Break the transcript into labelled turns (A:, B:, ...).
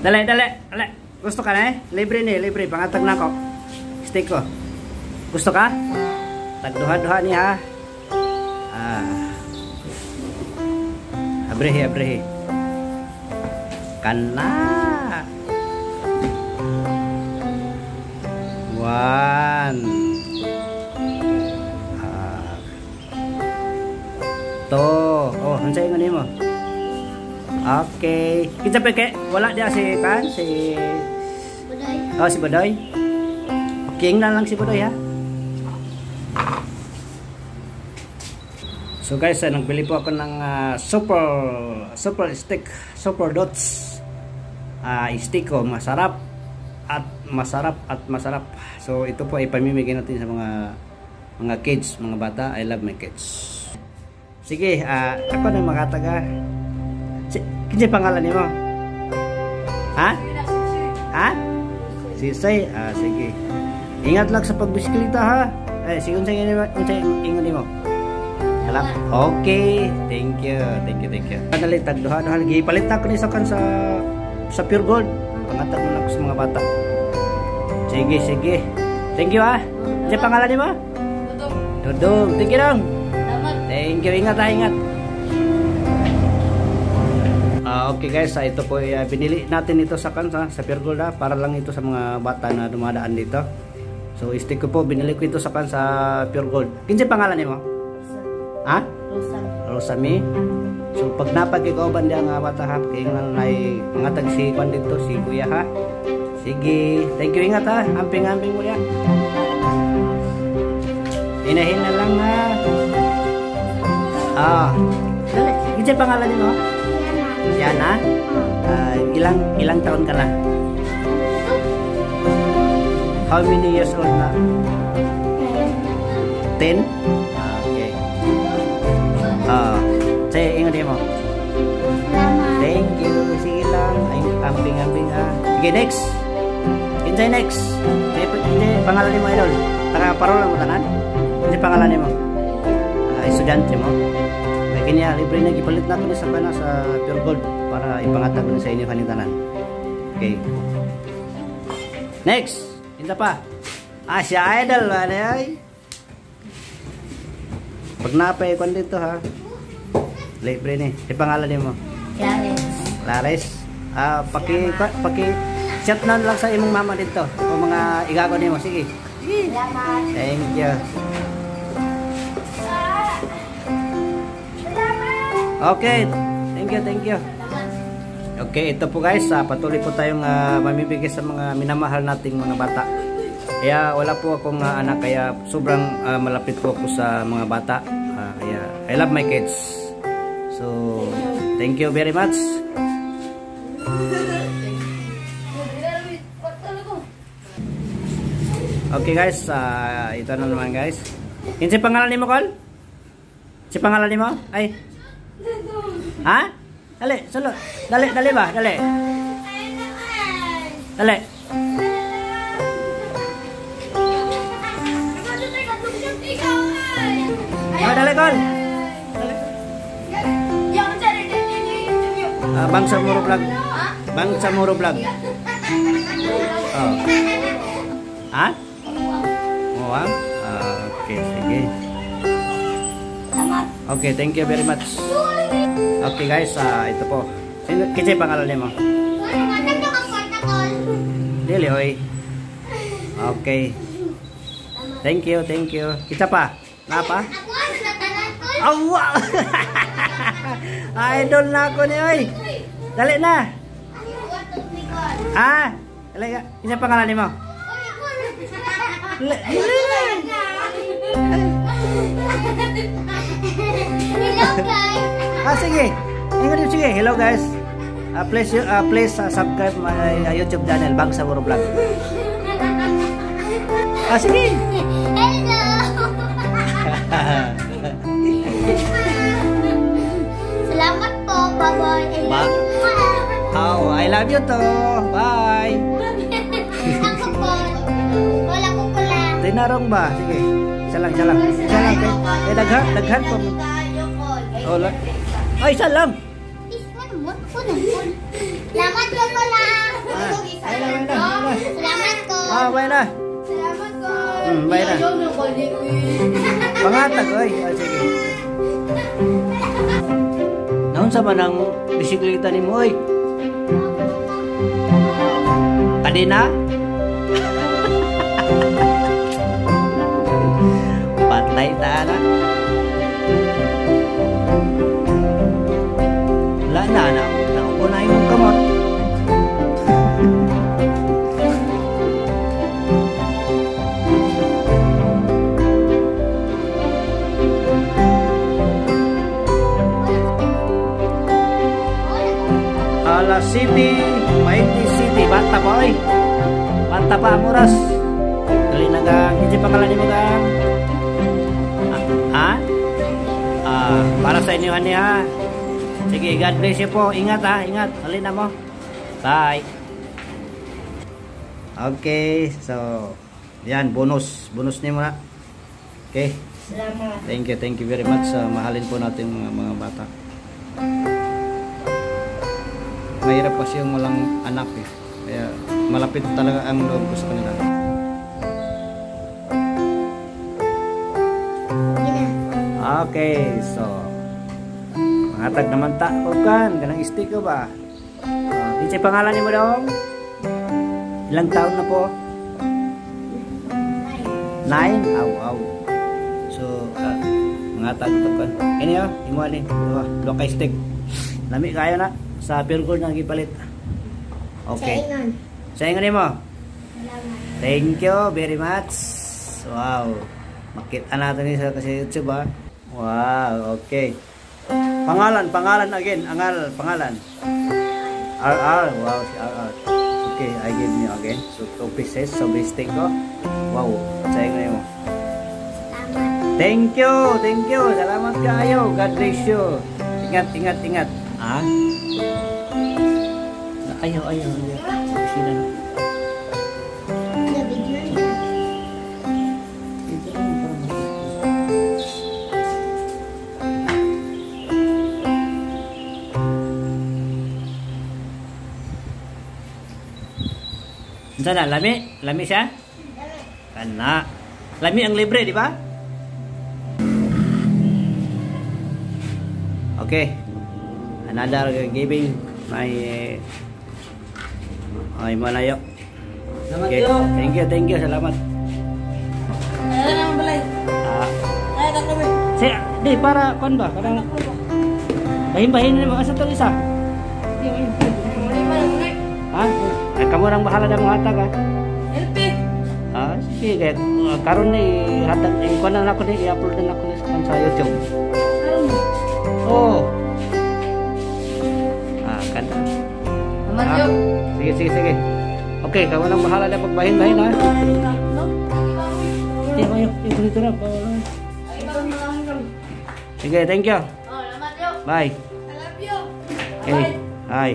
A: Dali, dali, dali. Gusto ka na eh? Libre ni, libre. Pangatag na ko. Steak ko. Gusto ka? Tagduha-duha niya ha. Abrehi, abrehi. Kana. One. To. Oh, ansay ngani mo? Okay. Kita peke. Wala dia si kan si Budoy. Oh, si Budoy. Okay, lang si Budoy ha. So guys, nagbili po ako ng super steak, super dots. Steak ko, masarap at masarap. So ito po ay pamimigay natin sa mga kids, mga bata. I love my kids. Sige, ako na makataga. Kinsa pangalan nimo? Ha? Ha? Sisay. Sige. Ingat lang sa pagbisikleta ha. Sige unsay ingon nimo? Alam. Okay. Thank you. Dali tagduha lagi. Palit ako ni sakan sa Pure Gold. Pangatag mo lang sa mga bata. Sige. Thank you ha. Kinsa pangalan nimo? Dudong. Thank you dong. Thank you. Ingat. Okay guys, ito po binili natin ito sa Pure Gold para lang ito sa mga bata na dumadaan dito. So stick ko po, binili ko ito sa Pure Gold. Kinsa pangalan nimo? Ha? Rosami. So pag napagkikauban dia nga bata ha, kay nanay mga tagsi kon dito si Kuya ha. Sige, thank you, ingat ha. Amping-amping mo yan. Inahin na lang ha. Dali. Kinsa pangalan nimo? Yana. Ilang taon ka na? How many years old na? 10? Okay. Say, ingat mo. Thank you. Sige lang. Amping-amping ha. Sige, next. Insay next. Pangalan mo, idol. Parola mo tanan. Hindi pangalan mo. Estudyante mo. Kanya libre na gipalit natin sa Pure Gold para ipangatag sa inyo kanitanan. Okay. Next. Inta pa. Si idol ay. Pag napay kon dito ha. Libre ni. Si pangalan mo? Lares. Paki chat na lang sa imong mama dito o mga igago nimo. Sige. Thank you. Okay, thank you. Okay, ito po guys, patuloy po tayong mamibigay sa mga minamahal nating mga bata. Kaya wala po akong anak, kaya sobrang malapit po ako sa mga bata. Kaya I love my kids. So, thank you very much. Okay guys, ito na naman guys. Kinsa pangalan nimo, Col? Si pangalan nimo? Ay. Ha? Dali, solo. Dali ba? Dali. Dali. Dali, Col. Bangsa Moro Vlog. Bangsa Moro Vlog. Ha? Okay, sige. Okay, thank you very much. Okay guys, ito po. Kinsa pangalan nimo? Dili hoy. Okay. Thank you. Kita pa? Napa? Awa. Idol na ako ni oy. Dali na. Dali ka. Kinsa pangalan nimo?
B: Hello guys.
A: Sige. Sige. Hello guys. Please subscribe my YouTube channel Bangsa Moro Vlog. Sige.
B: Hello. Salamat po. Bye-bye.
A: I love you too. Bye.
B: Ako po. Wala ko pala.
A: Tinarong ba? Sige. Isa lang. Daghan po. Ay, isa lang.
B: Salamat po pala.
A: Ah, bye na.
B: Salamat po.
A: Bye na.
C: Ayaw na ko,
A: Pangatag, oy. Ah, sige. Naon sa man ang bisikleta ni mo, oy? Kadena? Patay tana. Wala na. Naupo na yung kamot. Ala City, Maiti City, banta pa oy. Banta pa ang oras. Dali na gang, hindi pangalan ni mo gang. Para sa inyo ani ha. Sige, God bless you po. Ingat ha, ingat. Dali na mo. Bye. Okay, so yan, bonus ni mo na. Okay.
C: Salamat.
A: Thank you very much. Mahalin po natin mga bata. Mahirap kasi yung walang anak eh. Kaya malapit talaga ang loob ko sa kanila. Okay, so mangatag naman ta. Huwag ganang stick ko ba? Di pangalan niyo mo daw? Ilang taon na po? 9? Aw. So, mangatag ito kan. Ini o, imuha ni. Dua kay stick. Lami kayo na. Sa pure gold na gipalit. Okay. Saingan mo. Thank you very much. Wow. Makita natin ni sa YouTube ha. Wow, okay. Pangalan again. Pangalan. RR. Wow, si RR. Okay, I give you again. So 2 pieces. So basic ko. Wow. Saingan mo. Thank you. Salamat kayo. God bless you. Ingat. Ah? Ayaw. Sila na. Sana lami siya? Kana. Lami ang libre, di ba? Okay. Another giving my malayo. Okay. Thank you. Salamat.
C: Ano naman balay? Ay, taklo ba?
A: Di para kon ba? Parang bahin ni mga sa to isa. Ha? Ay kamu nang bahala na mga hatag ha.
C: LP.
A: Sige kaya karon ni hatag kuan na ako ni i-upload na ako sa YouTube. Oh. Kanta.
C: Amaryo.
A: Sige. Okay, kamu nang bahala na pagbahin ha. Ito na. Sige, thank you.
C: Oh, salamat yo.
A: Bye.
C: I love you.
A: Okay. Bye.